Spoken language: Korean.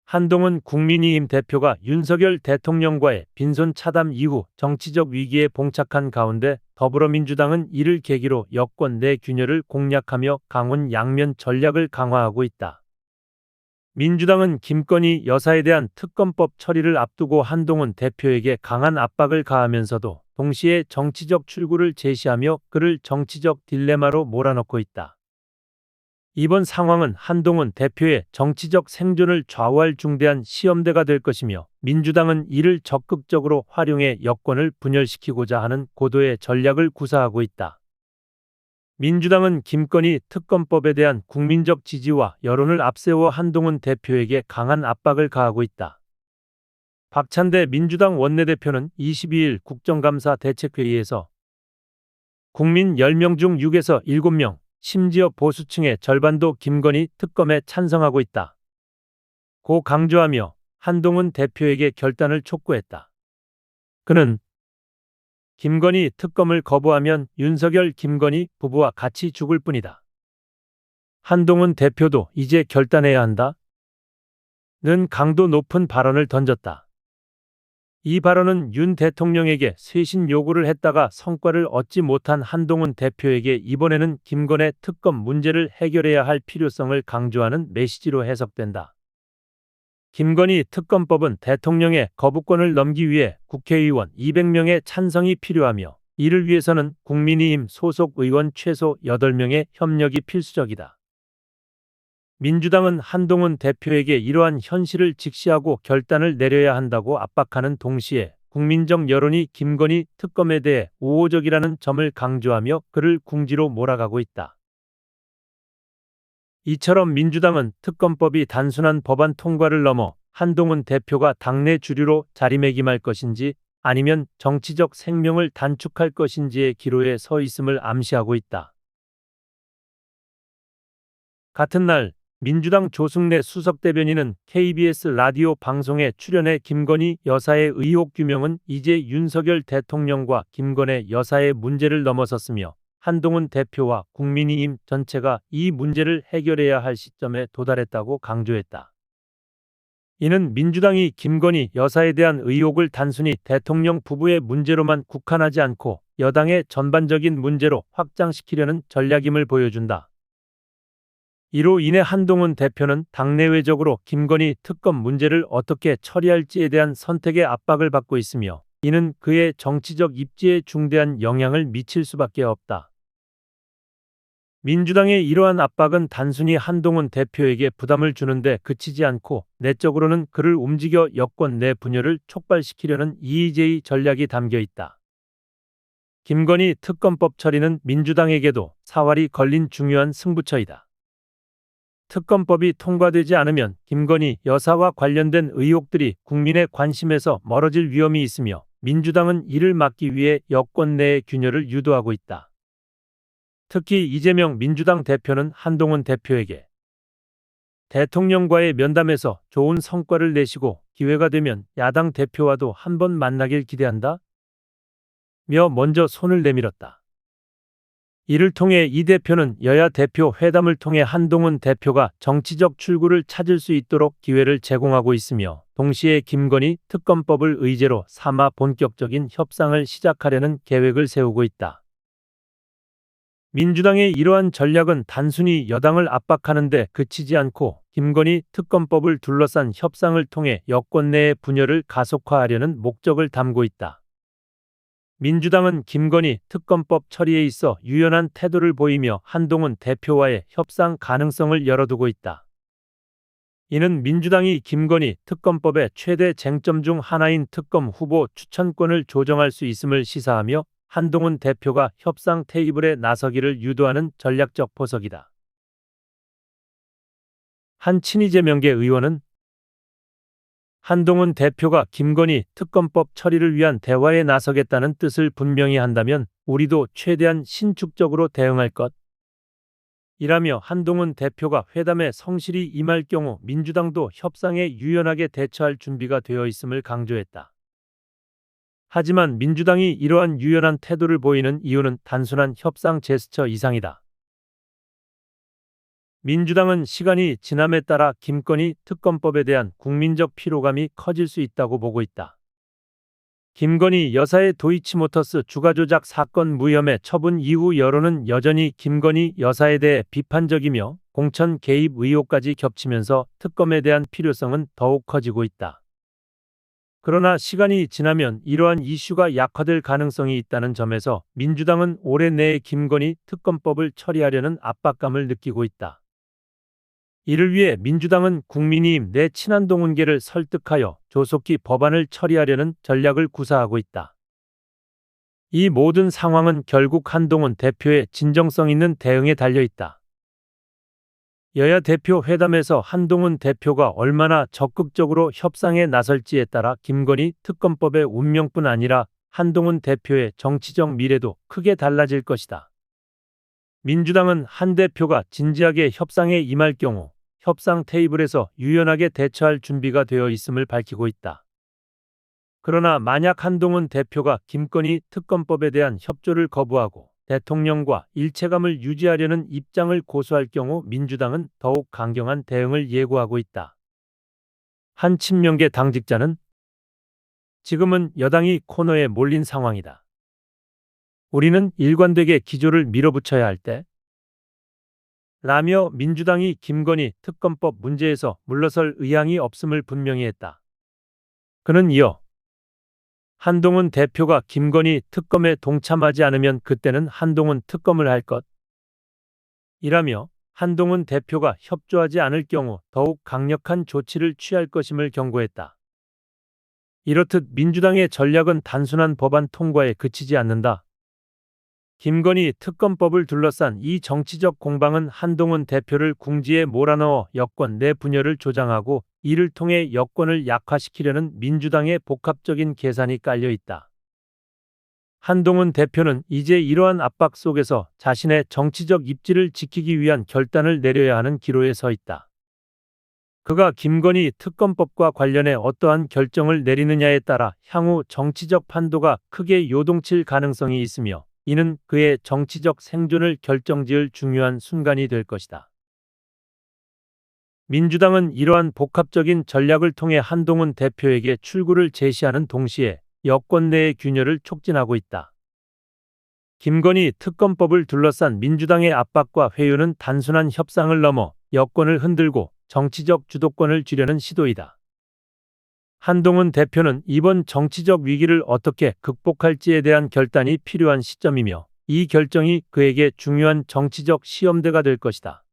한동훈 국민의힘 대표가 윤석열 대통령과의 빈손 차담 이후 정치적 위기에 봉착한 가운데 더불어민주당은 이를 계기로 여권 내 균열을 공략하며 강원 양면 전략을 강화하고 있다. 민주당은 김건희 여사에 대한 특검법 처리를 앞두고 한동훈 대표에게 강한 압박을 가하면서도 동시에 정치적 출구를 제시하며 그를 정치적 딜레마로 몰아넣고 있다. 이번 상황은 한동훈 대표의 정치적 생존을 좌우할 중대한 시험대가 될 것이며 민주당은 이를 적극적으로 활용해 여권을 분열시키고자 하는 고도의 전략을 구사하고 있다. 민주당은 김건희 특검법에 대한 국민적 지지와 여론을 앞세워 한동훈 대표에게 강한 압박을 가하고 있다. 박찬대 민주당 원내대표는 22일 국정감사 대책회의에서 국민 10명 중 6에서 7명, 심지어 보수층의 절반도 김건희 특검에 찬성하고 있다. 고 강조하며 한동훈 대표에게 결단을 촉구했다. 그는 김건희 특검을 거부하면 윤석열 김건희 부부와 같이 죽을 뿐이다. 한동훈 대표도 이제 결단해야 한다. 는 강도 높은 발언을 던졌다. 이 발언은 윤 대통령에게 쇄신 요구를 했다가 성과를 얻지 못한 한동훈 대표에게 이번에는 김건희 특검 문제를 해결해야 할 필요성을 강조하는 메시지로 해석된다. 김건희 특검법은 대통령의 거부권을 넘기 위해 국회의원 200명의 찬성이 필요하며 이를 위해서는 국민의힘 소속 의원 최소 8명의 협력이 필수적이다. 민주당은 한동훈 대표에게 이러한 현실을 직시하고 결단을 내려야 한다고 압박하는 동시에 국민적 여론이 김건희 특검에 대해 우호적이라는 점을 강조하며 그를 궁지로 몰아가고 있다. 이처럼 민주당은 특검법이 단순한 법안 통과를 넘어 한동훈 대표가 당내 주류로 자리매김할 것인지 아니면 정치적 생명을 단축할 것인지의 기로에 서 있음을 암시하고 있다. 같은 날 민주당 조승래 수석대변인은 KBS 라디오 방송에 출연해 김건희 여사의 의혹 규명은 이제 윤석열 대통령과 김건희 여사의 문제를 넘어섰으며 한동훈 대표와 국민의힘 전체가 이 문제를 해결해야 할 시점에 도달했다고 강조했다. 이는 민주당이 김건희 여사에 대한 의혹을 단순히 대통령 부부의 문제로만 국한하지 않고 여당의 전반적인 문제로 확장시키려는 전략임을 보여준다. 이로 인해 한동훈 대표는 당내외적으로 김건희 특검 문제를 어떻게 처리할지에 대한 선택의 압박을 받고 있으며 이는 그의 정치적 입지에 중대한 영향을 미칠 수밖에 없다. 민주당의 이러한 압박은 단순히 한동훈 대표에게 부담을 주는데 그치지 않고 내적으로는 그를 움직여 여권 내 분열을 촉발시키려는 이의제의 전략이 담겨 있다. 김건희 특검법 처리는 민주당에게도 사활이 걸린 중요한 승부처이다. 특검법이 통과되지 않으면 김건희 여사와 관련된 의혹들이 국민의 관심에서 멀어질 위험이 있으며 민주당은 이를 막기 위해 여권 내의 균열을 유도하고 있다. 특히 이재명 민주당 대표는 한동훈 대표에게 대통령과의 면담에서 좋은 성과를 내시고 기회가 되면 야당 대표와도 한번 만나길 기대한다. 며 먼저 손을 내밀었다. 이를 통해 이 대표는 여야 대표 회담을 통해 한동훈 대표가 정치적 출구를 찾을 수 있도록 기회를 제공하고 있으며 동시에 김건희 특검법을 의제로 삼아 본격적인 협상을 시작하려는 계획을 세우고 있다. 민주당의 이러한 전략은 단순히 여당을 압박하는 데 그치지 않고 김건희 특검법을 둘러싼 협상을 통해 여권 내의 분열을 가속화하려는 목적을 담고 있다. 민주당은 김건희 특검법 처리에 있어 유연한 태도를 보이며 한동훈 대표와의 협상 가능성을 열어두고 있다. 이는 민주당이 김건희 특검법의 최대 쟁점 중 하나인 특검 후보 추천권을 조정할 수 있음을 시사하며 한동훈 대표가 협상 테이블에 나서기를 유도하는 전략적 포석이다. 한 친이재명계 의원은 한동훈 대표가 김건희 특검법 처리를 위한 대화에 나서겠다는 뜻을 분명히 한다면 우리도 최대한 신축적으로 대응할 것. 이라며 한동훈 대표가 회담에 성실히 임할 경우 민주당도 협상에 유연하게 대처할 준비가 되어 있음을 강조했다. 하지만 민주당이 이러한 유연한 태도를 보이는 이유는 단순한 협상 제스처 이상이다. 민주당은 시간이 지남에 따라 김건희 특검법에 대한 국민적 피로감이 커질 수 있다고 보고 있다. 김건희 여사의 도이치모터스 주가 조작 사건 무혐의 처분 이후 여론은 여전히 김건희 여사에 대해 비판적이며 공천 개입 의혹까지 겹치면서 특검에 대한 필요성은 더욱 커지고 있다. 그러나 시간이 지나면 이러한 이슈가 약화될 가능성이 있다는 점에서 민주당은 올해 내에 김건희 특검법을 처리하려는 압박감을 느끼고 있다. 이를 위해 민주당은 국민의힘 내 친한동훈계를 설득하여 조속히 법안을 처리하려는 전략을 구사하고 있다. 이 모든 상황은 결국 한동훈 대표의 진정성 있는 대응에 달려 있다. 여야 대표 회담에서 한동훈 대표가 얼마나 적극적으로 협상에 나설지에 따라 김건희 특검법의 운명뿐 아니라 한동훈 대표의 정치적 미래도 크게 달라질 것이다. 민주당은 한 대표가 진지하게 협상에 임할 경우 협상 테이블에서 유연하게 대처할 준비가 되어 있음을 밝히고 있다. 그러나 만약 한동훈 대표가 김건희 특검법에 대한 협조를 거부하고 대통령과 일체감을 유지하려는 입장을 고수할 경우 민주당은 더욱 강경한 대응을 예고하고 있다. 한 친명계 당직자는 지금은 여당이 코너에 몰린 상황이다. 우리는 일관되게 기조를 밀어붙여야 할 때 라며 민주당이 김건희 특검법 문제에서 물러설 의향이 없음을 분명히 했다. 그는 이어 한동훈 대표가 김건희 특검에 동참하지 않으면 그때는 한동훈 특검을 할 것 이라며 한동훈 대표가 협조하지 않을 경우 더욱 강력한 조치를 취할 것임을 경고했다. 이렇듯 민주당의 전략은 단순한 법안 통과에 그치지 않는다. 김건희 특검법을 둘러싼 이 정치적 공방은 한동훈 대표를 궁지에 몰아넣어 여권 내 분열을 조장하고 이를 통해 여권을 약화시키려는 민주당의 복합적인 계산이 깔려 있다. 한동훈 대표는 이제 이러한 압박 속에서 자신의 정치적 입지를 지키기 위한 결단을 내려야 하는 기로에 서 있다. 그가 김건희 특검법과 관련해 어떠한 결정을 내리느냐에 따라 향후 정치적 판도가 크게 요동칠 가능성이 있으며 이는 그의 정치적 생존을 결정지을 중요한 순간이 될 것이다. 민주당은 이러한 복합적인 전략을 통해 한동훈 대표에게 출구를 제시하는 동시에 여권 내의 균열을 촉진하고 있다. 김건희 특검법을 둘러싼 민주당의 압박과 회유는 단순한 협상을 넘어 여권을 흔들고 정치적 주도권을 쥐려는 시도이다. 한동훈 대표는 이번 정치적 위기를 어떻게 극복할지에 대한 결단이 필요한 시점이며 이 결정이 그에게 중요한 정치적 시험대가 될 것이다.